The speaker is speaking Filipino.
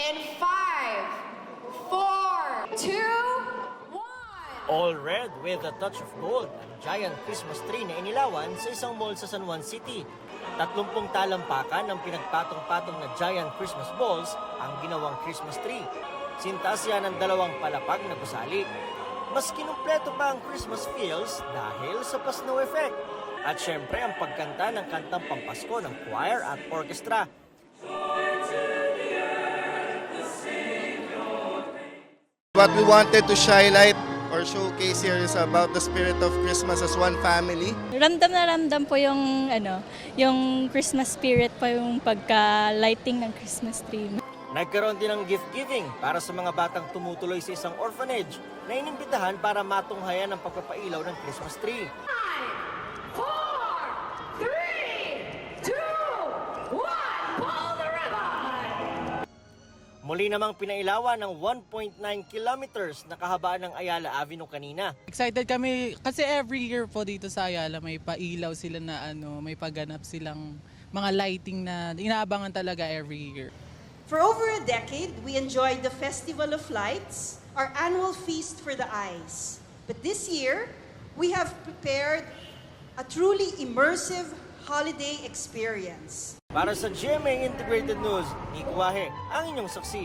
In 5, 4, 2, 1. All red with a touch of gold, ang giant Christmas tree na inilawan sa isang mall sa San Juan City. 30 talampakan ng pinagpatong-patong na giant Christmas balls ang ginawang Christmas tree. Sintas yan ng 2 palapag na gusali. Mas kinumpleto pa ang Christmas feels dahil sa pa-snow effect. At syempre ang pagkanta ng kantang pampasko ng choir at orchestra. What we wanted to highlight or showcase here is about the spirit of Christmas as one family. Ramdam na ramdam po yung yung Christmas spirit po, yung pagka-lighting ng Christmas tree. Nagkaroon din ng gift-giving para sa mga batang tumutuloy sa isang orphanage na inimbitahan para matunghayan ang pagpapailaw ng Christmas tree. 5, 4, 3, 2, 1. Pull the ribbon! Muli namang pinailawan ng 1.9 kilometers na kahabaan ng Ayala Avenue kanina. Excited kami kasi every year po dito sa Ayala may pailaw sila na may pagganap silang mga lighting na inaabangan talaga every year. For over a decade, we enjoyed the Festival of Lights, our annual feast for the eyes. But this year, we have prepared a truly immersive holiday experience. Para sa GMA Integrated News, Nico Wahe, ang inyong saksi.